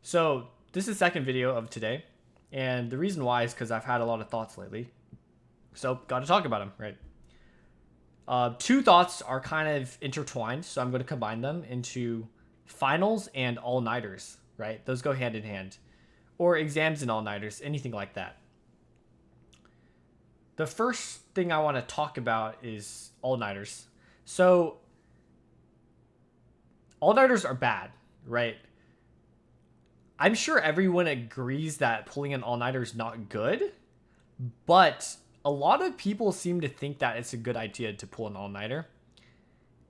So this is the second video of today, and the reason why is because I've had a lot of thoughts lately. So got to talk about them, right? Two thoughts are kind of intertwined, so I'm going to combine them into finals and all-nighters, right? Those go hand in hand, or exams and all-nighters, anything like that. The first thing I want to talk about is all-nighters. So all-nighters are bad, right? I'm sure everyone agrees that pulling an all-nighter is not good, but a lot of people seem to think that it's a good idea to pull an all-nighter.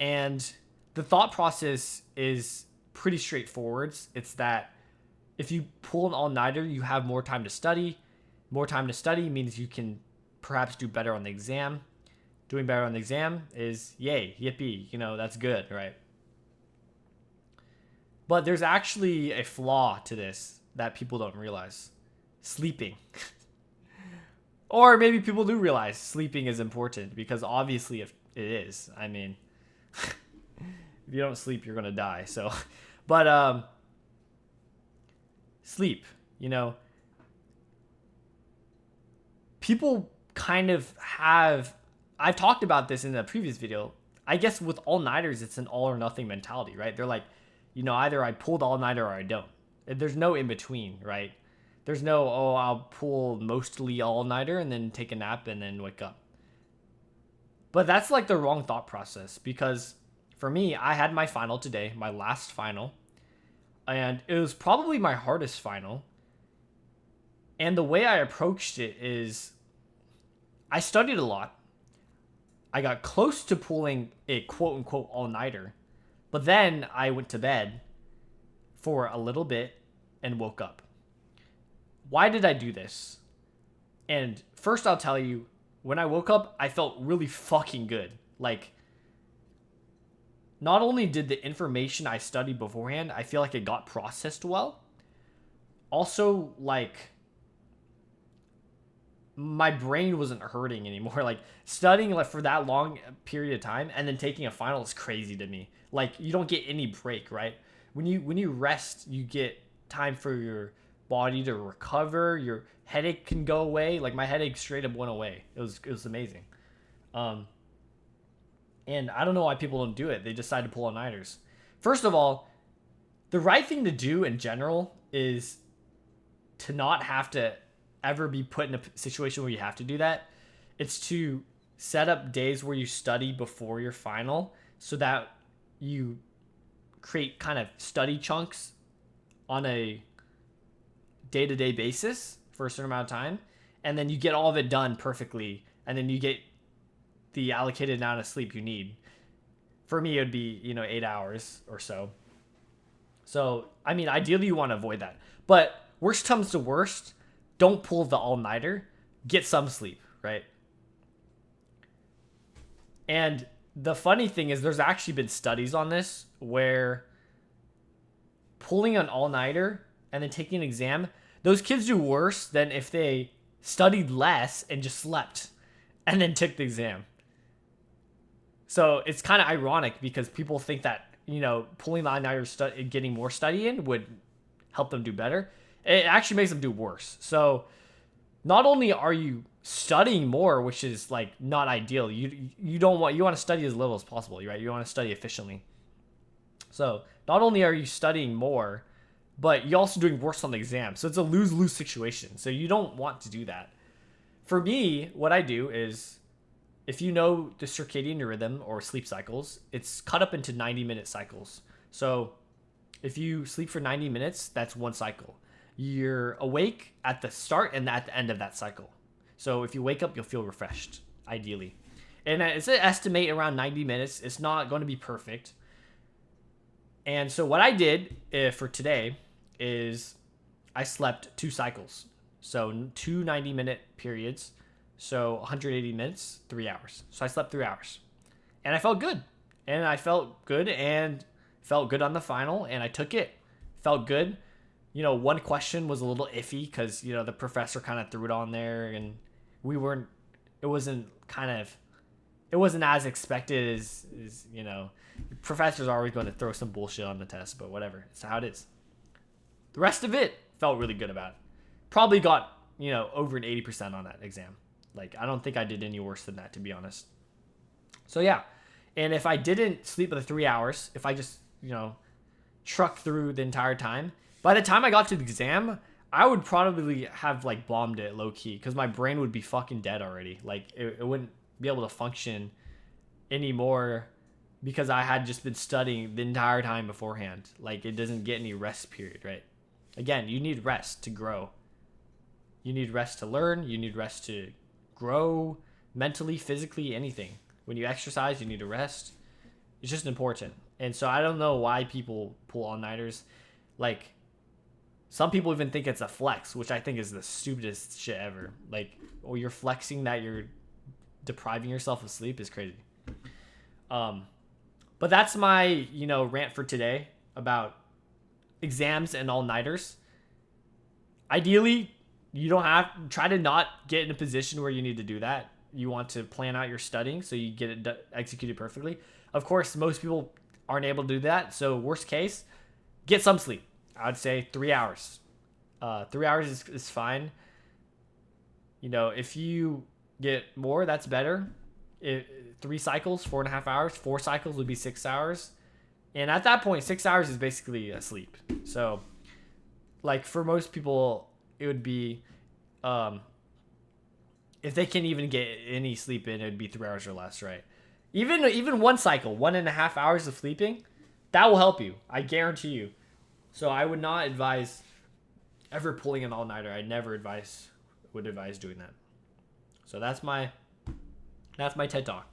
And the thought process is pretty straightforward. It's that if you pull an all-nighter, you have more time to study. More time to study means you can perhaps do better on the exam. Doing better on the exam is yay, yippee, that's good, right? But there's actually a flaw to this that people don't realize. Sleeping. Or maybe people do realize sleeping is important because obviously if it is. I mean, if you don't sleep, you're going to die. So, but sleep, people kind of have I've talked about this in the previous video. I guess with all-nighters it's an all or nothing mentality, right? They're like, either I pull the all-nighter or I don't. There's no in between, right? There's no, I'll pull mostly all-nighter and then take a nap and then wake up. But that's like the wrong thought process because for me, I had my final today, my last final, and it was probably my hardest final. And the way I approached it is I studied a lot. I got close to pulling a quote-unquote all-nighter. But then I went to bed for a little bit and woke up. Why did I do this? And first I'll tell you, when I woke up, I felt really fucking good. Like, not only did the information I studied beforehand, I feel like it got processed well. Also, like, my brain wasn't hurting anymore. Like, studying like for that long period of time and then taking a final is crazy to me. Like, you don't get any break, right? When you rest, you get time for your body to recover. Your headache can go away. Like, my headache straight up went away. It was amazing. And I don't know why people don't do it. They decide to pull all-nighters. First of all, the right thing to do in general is to not have to ever be put in a situation where you have to do that. It's to set up days where you study before your final so that you create kind of study chunks on a day-to-day basis for a certain amount of time, and then you get all of it done perfectly, and then you get the allocated amount of sleep you need. For me, it would be 8 hours or so. So I mean, ideally you want to avoid that, but worst comes to worst, don't pull the all-nighter. Get some sleep, right? And the funny thing is there's actually been studies on this where pulling an all-nighter and then taking an exam, those kids do worse than if they studied less and just slept and then took the exam. So it's kind of ironic because people think that, pulling the all-nighter and getting more study in would help them do better. It actually makes them do worse. So not only are you studying more, which is like not ideal, you want to study as little as possible, right? You want to study efficiently. So not only are you studying more, but you're also doing worse on the exam. So it's a lose-lose situation. So you don't want to do that. For me, what I do is, if you know the circadian rhythm or sleep cycles, it's cut up into 90-minute cycles. So if you sleep for 90 minutes, that's one cycle. You're awake at the start and at the end of that cycle. So if you wake up, you'll feel refreshed, ideally. And it's an estimate around 90 minutes. It's not going to be perfect. And so what I did for today is I slept 2 cycles. So 2 90-minute periods. So 180 minutes, 3 hours. So I slept 3 hours. And I felt good. And I felt good and felt good on the final. And I took it. Felt good. One question was a little iffy because, the professor kind of threw it on there and it wasn't as expected as professors are always going to throw some bullshit on the test, but whatever. It's how it is. The rest of it felt really good about it. Probably got, over an 80% on that exam. Like, I don't think I did any worse than that, to be honest. So yeah. And if I didn't sleep for the 3 hours, if I just, trucked through the entire time, by the time I got to the exam, I would probably have like bombed it low key because my brain would be fucking dead already. Like it wouldn't be able to function anymore because I had just been studying the entire time beforehand. Like it doesn't get any rest period, right? Again, you need rest to grow. You need rest to learn. You need rest to grow mentally, physically, anything. When you exercise, you need to rest. It's just important. And so I don't know why people pull all-nighters. Like, some people even think it's a flex, which I think is the stupidest shit ever. Like, you're flexing that you're depriving yourself of sleep is crazy. But that's my, rant for today about exams and all-nighters. Ideally, you don't have, try to not get in a position where you need to do that. You want to plan out your studying so you get it executed perfectly. Of course, most people aren't able to do that. So worst case, get some sleep. I would say 3 hours. 3 hours is fine. If you get more, that's better. 3 cycles, 4.5 hours. 4 cycles would be 6 hours. And at that point, 6 hours is basically a sleep. So, like, for most people, it would be, if they can even get any sleep in, it would be 3 hours or less, right? Even one cycle, 1.5 hours of sleeping, that will help you. I guarantee you. So I would not advise ever pulling an all-nighter. I never would advise doing that. So that's my TED Talk.